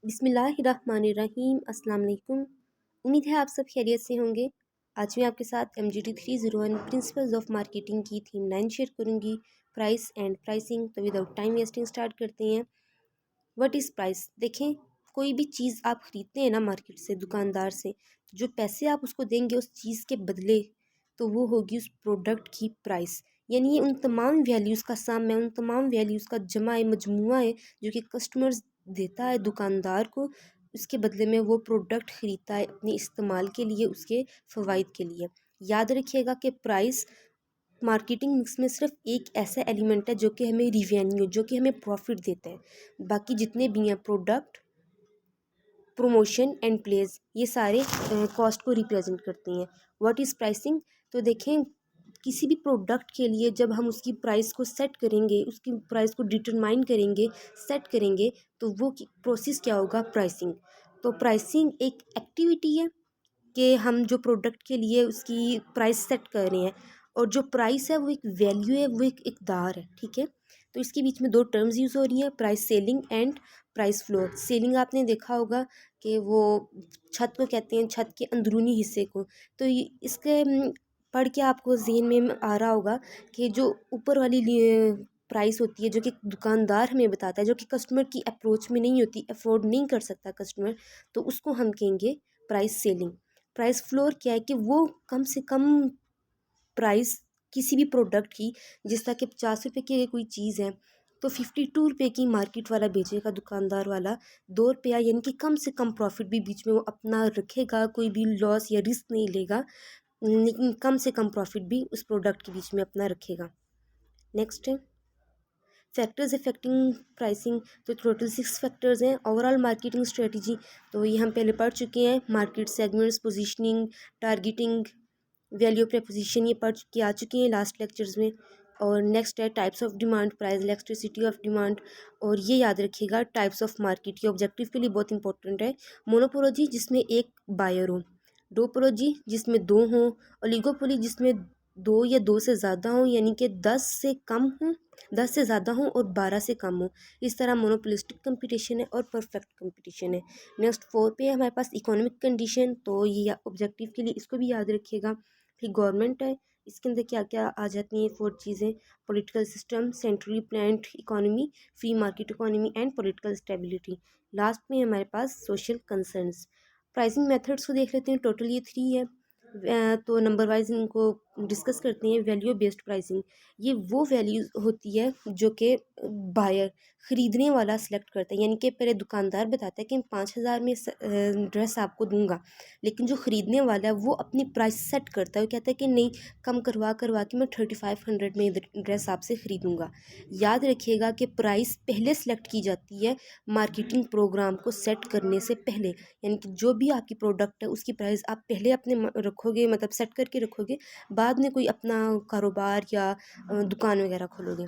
बिस्मिल्लाहिर्रहमानिर्रहीम। अस्सलाम वालेकुम। उम्मीद है आप सब खैरियत से होंगे। आज मैं आपके साथ MGT 301 प्रिंसिपल्स ऑफ मार्केटिंग की थीम 9 शेयर करूंगी, प्राइस एंड प्राइसिंग। तो विदाउट टाइम वेस्टिंग स्टार्ट करते हैं। What is price? देखें, कोई भी चीज़ आप ख़रीदते हैं ना मार्केट से, दुकानदार से, जो पैसे आप उसको देंगे उस चीज़ के बदले, तो वो होगी उस प्रोडक्ट की प्राइस। यानी ये उन तमाम वैल्यूज़ का सम है, उन तमाम वैल्यूज़ का जमा है, मजमुआ है, जो कि कस्टमर्स देता है दुकानदार को। उसके बदले में वो प्रोडक्ट ख़रीदता है अपने इस्तेमाल के लिए, उसके फ़वाइद के लिए। याद रखिएगा कि प्राइस मार्केटिंग मिक्स में सिर्फ एक ऐसा एलिमेंट है जो कि हमें रिवेन्यू, जो कि हमें प्रॉफिट देता है। बाकी जितने भी हैं प्रोडक्ट, प्रमोशन एंड प्लेस, ये सारे कॉस्ट को रिप्रेजेंट करते हैं। What is pricing? तो देखें, किसी भी प्रोडक्ट के लिए जब हम उसकी प्राइस को सेट करेंगे, उसकी प्राइस को डिटरमाइन करेंगे, सेट करेंगे, तो वो प्रोसेस क्या होगा? प्राइसिंग। तो प्राइसिंग एक एक्टिविटी है कि हम जो प्रोडक्ट के लिए उसकी प्राइस सेट कर रहे हैं, और जो प्राइस है वो एक वैल्यू है, वो एक इक़दार है। ठीक है, तो इसके बीच में दो टर्म्स यूज़ हो रही हैं, price selling and price floor. Selling आपने देखा होगा कि वो छत को कहते हैं, छत के अंदरूनी हिस्से को। तो इसके पढ़ के आपको ज़हन में आ रहा होगा कि जो ऊपर वाली प्राइस होती है, जो कि दुकानदार हमें बताता है, जो कि कस्टमर की अप्रोच में नहीं होती, अफोर्ड नहीं कर सकता कस्टमर, तो उसको हम कहेंगे प्राइस सेलिंग। प्राइस फ्लोर क्या है कि वो कम से कम प्राइस किसी भी प्रोडक्ट की, जिस तरह कि 50 रुपये की कोई चीज़ है, तो 52 रुपये की मार्केट वाला बेचेगा, दुकानदार वाला 2 रुपया, यानी कि कम से कम प्रॉफिट भी बीच में वो अपना रखेगा, कोई भी लॉस या रिस्क नहीं लेगा, लेकिन कम से कम प्रॉफिट भी उस प्रोडक्ट के बीच में अपना रखेगा। नेक्स्ट है फैक्टर्स अफेक्टिंग प्राइसिंग। तो टोटल 6 फैक्टर्स हैं। ओवरऑल मार्केटिंग स्ट्रेटजी, तो ये हम पहले पढ़ चुके हैं। Market segments, positioning, targeting, value preposition, ये पढ़ के आ चुकी हैं लास्ट लेक्चर्स में। और नेक्स्ट है types of demand, price elasticity of demand. और ये याद रखिएगा, टाइप्स ऑफ मार्केट, ये ऑब्जेक्टिव के लिए बहुत इंपॉर्टेंट है। मोनोपोलोजी, जिसमें एक बायर हो। डोपोलोजी, जिसमें दो हों। ओलिगोपोली, जिसमें दो या दो से ज़्यादा हों, यानी कि 10 से कम हों, 10 से ज़्यादा हों और 12 से कम हों। इस तरह मोनोपोलिस्टिक कंपटीशन है और परफेक्ट कंपटीशन है। नेक्स्ट 4 पे है हमारे पास इकोनॉमिक कंडीशन, तो ये ऑब्जेक्टिव के लिए इसको भी याद रखिएगा। फिर गवर्नमेंट है, इसके अंदर क्या क्या आ जाती हैं 4 चीज़ें? Political system, centrally planned economy, free market economy and political stability. Last में हमारे पास सोशल कंसर्न्स। प्राइसिंग मेथड्स को देख लेते हैं, टोटल ये 3 है। तो नंबर वाइज इनको डिस्कस करते हैं। वैल्यू बेस्ड प्राइसिंग, ये वो वैल्यू होती है जो कि बायर, ख़रीदने वाला सिलेक्ट करता है। यानी कि पहले दुकानदार बताता है कि 5,000 में ड्रेस आपको दूंगा, लेकिन जो ख़रीदने वाला है वो अपनी प्राइस सेट करता है। वो कहता है कि नहीं, कम करवा करवा के मैं 3500 में ड्रेस आपसे ख़रीदूँगा। याद रखिएगा कि प्राइस पहले सेलेक्ट की जाती है मार्केटिंग प्रोग्राम को सेट करने से पहले। यानी कि जो भी आपकी प्रोडक्ट है उसकी प्राइस आप पहले अपने रखोगे, मतलब सेट करके रखोगे, बाद में कोई अपना कारोबार या दुकान वगैरह खोलोगे।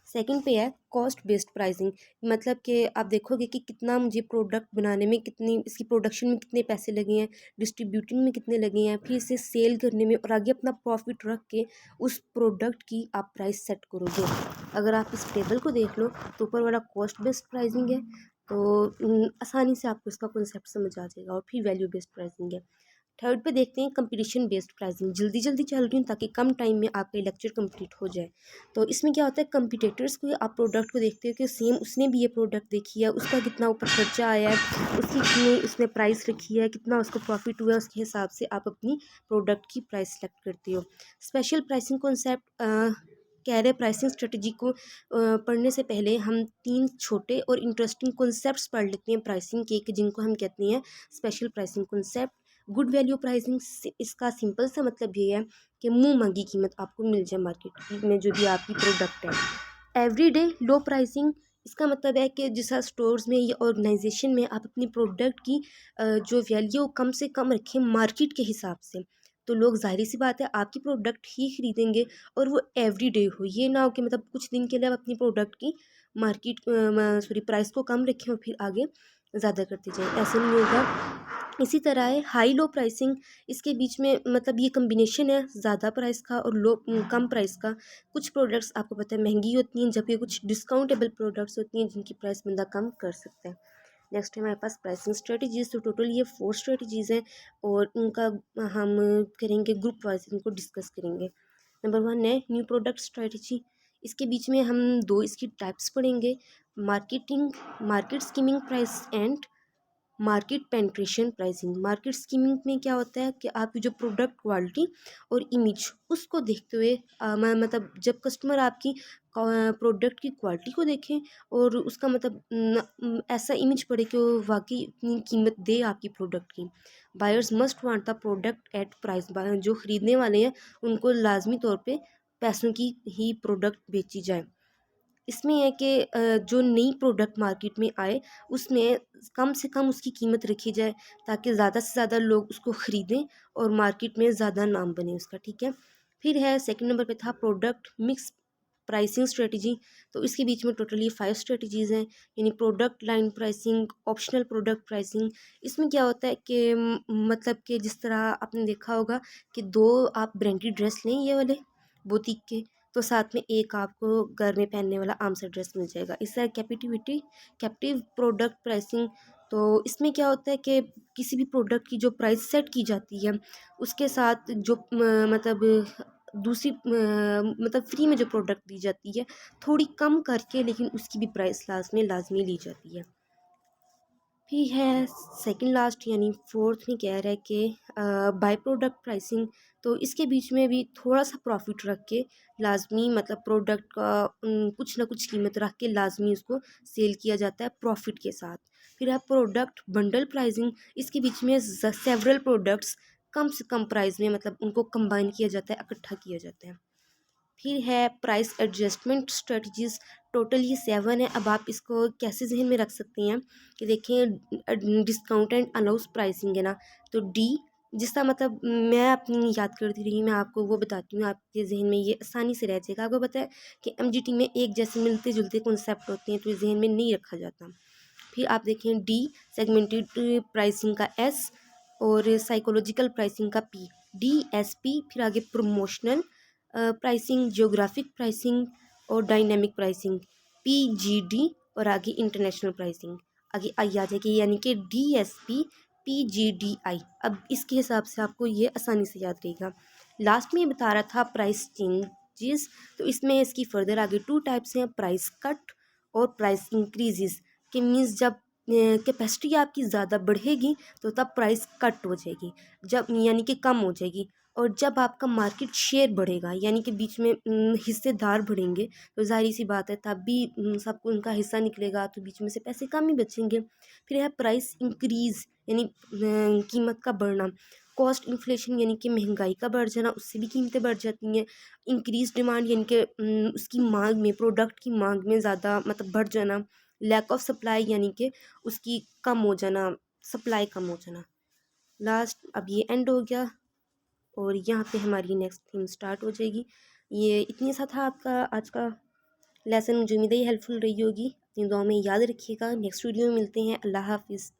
सेकंड पे है कॉस्ट बेस्ड प्राइसिंग, मतलब कि आप देखोगे कि कितना मुझे प्रोडक्ट बनाने में, कितनी इसकी प्रोडक्शन में कितने पैसे लगे हैं, डिस्ट्रीब्यूटिंग में कितने लगे हैं, फिर इसे सेल करने में, और आगे अपना प्रॉफिट रख के उस प्रोडक्ट की आप प्राइस सेट करोगे। अगर आप इस टेबल को देख लो तो ऊपर वाला कॉस्ट बेस्ड प्राइसिंग है, तो आसानी से आपको इसका कॉन्सेप्ट समझ आ जाएगा। और फिर वैल्यू बेस्ड प्राइसिंग है। थर्ड पे देखते हैं कंपटीशन बेस्ड प्राइसिंग। जल्दी जल्दी चल रही हूँ ताकि कम टाइम में आपका लेक्चर कंप्लीट हो जाए। तो इसमें क्या होता है, कंपटीटर्स को, आप प्रोडक्ट को देखते हो कि सेम उसने भी ये प्रोडक्ट देखी है, उसका कितना ऊपर खर्चा आया है, उसकी कितनी उसने प्राइस रखी है, कितना उसको प्रॉफिट हुआ है, उसके हिसाब से आप अपनी प्रोडक्ट की प्राइस सेलेक्ट करते हो। स्पेशल प्राइसिंग कॉन्सेप्ट कह रहे प्राइसिंग स्ट्रेटजी को पढ़ने से पहले हम 3 छोटे और इंटरेस्टिंग कॉन्सेप्ट्स पढ़ लेते हैं प्राइसिंग के, जिनको हम कहते हैं special pricing concept. Good value pricing, इसका सिंपल सा मतलब ये है कि मुंह मांगी कीमत आपको मिल जाए मार्केट में जो भी आपकी प्रोडक्ट है। एवरीडे लो प्राइसिंग, इसका मतलब है कि जिस स्टोर्स में या ऑर्गेनाइजेशन में आप अपनी प्रोडक्ट की जो वैल्यू कम से कम रखें मार्केट के हिसाब से, तो लोग जाहिर सी बात है आपकी प्रोडक्ट ही खरीदेंगे, और वो एवरीडे हो। ये ना हो कि मतलब कुछ दिन के लिए आप अपनी प्रोडक्ट की मार्केट प्राइस को कम रखें और फिर आगे ज़्यादा करते जाएं, ऐसा नहीं होगा। इसी तरह है हाई लो प्राइसिंग, इसके बीच में मतलब ये कम्बिनेशन है ज़्यादा प्राइस का और लो कम प्राइस का। कुछ प्रोडक्ट्स आपको पता है महंगी होती हैं, जबकि कुछ डिस्काउंटेबल प्रोडक्ट्स होती हैं जिनकी प्राइस बंदा कम कर सकता है। नेक्स्ट है हमारे पास प्राइसिंग स्ट्रेटजीज़। तो टोटल ये 4 स्ट्रेटजीज़ हैं और उनका हम करेंगे ग्रुप वाइज, इनको डिस्कस करेंगे। नंबर 1 है न्यू प्रोडक्ट स्ट्रेटजी। इसके बीच में हम 2 इसकी टाइप्स पढ़ेंगे, marketing market skimming price and market penetration pricing. Market skimming में क्या होता है कि आपकी जो प्रोडक्ट क्वालिटी और इमेज उसको देखते हुए मतलब जब कस्टमर आपकी प्रोडक्ट की क्वालिटी को देखें और उसका मतलब ऐसा इमेज पड़े कि वो वाकई इतनी कीमत दे आपकी प्रोडक्ट की। Buyers must want the product at price. जो ख़रीदने वाले हैं उनको लाजमी तौर पे पैसों की ही प्रोडक्ट बेची जाए। इसमें है कि जो नई प्रोडक्ट मार्केट में आए उसमें कम से कम उसकी कीमत रखी जाए ताकि ज़्यादा से ज़्यादा लोग उसको ख़रीदें और मार्केट में ज़्यादा नाम बने उसका, ठीक है। फिर है सेकंड नंबर पे था प्रोडक्ट मिक्स प्राइसिंग स्ट्रेटजी। तो इसके बीच में टोटली 5 स्ट्रेटजीज़ हैं, यानी product line pricing, optional product pricing. इसमें क्या होता है कि मतलब कि जिस तरह आपने देखा होगा कि 2 आप ब्रांडेड ड्रेस लें ये वाले बुटीक के, तो साथ में एक आपको घर में पहनने वाला आम सा ड्रेस मिल जाएगा। इससे कैप्टिव प्रोडक्ट प्राइसिंग। तो इसमें क्या होता है कि किसी भी प्रोडक्ट की जो प्राइस सेट की जाती है उसके साथ जो मतलब दूसरी मतलब फ्री में जो प्रोडक्ट दी जाती है थोड़ी कम करके, लेकिन उसकी भी प्राइस लास्ट में लाजमी ली जाती है। फिर है सेकंड लास्ट यानी फोर्थ में कह रहा है कि बाय प्रोडक्ट प्राइसिंग। तो इसके बीच में भी थोड़ा सा प्रॉफिट रख के लाजमी मतलब प्रोडक्ट का कुछ ना कुछ कीमत रख के लाजमी उसको सेल किया जाता है प्रॉफिट के साथ। फिर है प्रोडक्ट बंडल प्राइसिंग। इसके बीच में सेवरल प्रोडक्ट्स कम से कम प्राइस में मतलब उनको कंबाइन किया जाता है, इकट्ठा किया जाता है। फिर है प्राइस एडजस्टमेंट स्ट्रेटजीज़। टोटल ये 7 है। अब आप इसको कैसे जहन में रख सकते हैं कि देखें डिस्काउंट एंड अलाउंस प्राइसिंग है ना, तो डी जिसका मतलब मैं अपनी याद करती रही, मैं आपको वो बताती हूँ, आपके जहन में ये आसानी से रह जाएगा। आपको पता है कि एमजीटी में एक जैसे मिलते जुलते कॉन्सेप्ट होते हैं तो ये जहन में नहीं रखा जाता। फिर आप देखें डी सेगमेंटेड प्राइसिंग का एस और साइकोलॉजिकल प्राइसिंग का पी, डी एस पी। फिर आगे प्रमोशनल प्राइसिंग, जियोग्राफिक प्राइसिंग और dynamic pricing, P G D. और आगे इंटरनेशनल प्राइसिंग आगे आई आ जाएगी, यानी कि D S P P G D I. अब इसके हिसाब से आपको ये आसानी से याद रहेगा। लास्ट में ये बता रहा था प्राइस चेंजेस। तो इसमें इसकी फर्दर आगे 2 टाइप्स हैं, प्राइस कट और प्राइस इंक्रीजेस। कि मीन्स जब कैपेसिटी आपकी ज़्यादा बढ़ेगी तो तब प्राइस कट हो जाएगी, जब यानी कि कम हो जाएगी। और जब आपका मार्केट शेयर बढ़ेगा यानी कि बीच में हिस्सेदार बढ़ेंगे तो ज़ाहिर सी बात है तब भी सबको उनका हिस्सा निकलेगा तो बीच में से पैसे कम ही बचेंगे। फिर है प्राइस इंक्रीज़ यानी कीमत का बढ़ना, कॉस्ट इन्फ्लेशन यानी कि महंगाई का बढ़ जाना, उससे भी कीमतें बढ़ जाती हैं। इंक्रीज डिमांड यानी कि उसकी मांग में, प्रोडक्ट की मांग में ज़्यादा मतलब बढ़ जाना। लैक ऑफ सप्लाई यानी कि उसकी कम हो जाना, सप्लाई कम हो जाना। लास्ट अब ये एंड हो गया और यहाँ पे हमारी नेक्स्ट थीम स्टार्ट हो जाएगी। ये इतनी सा था आपका आज का लेसन। मुझे उम्मीद है हेल्पफुल रही होगी। अपनी दुआ में याद रखिएगा। नेक्स्ट वीडियो में मिलते हैं। अल्लाह हाफिज़।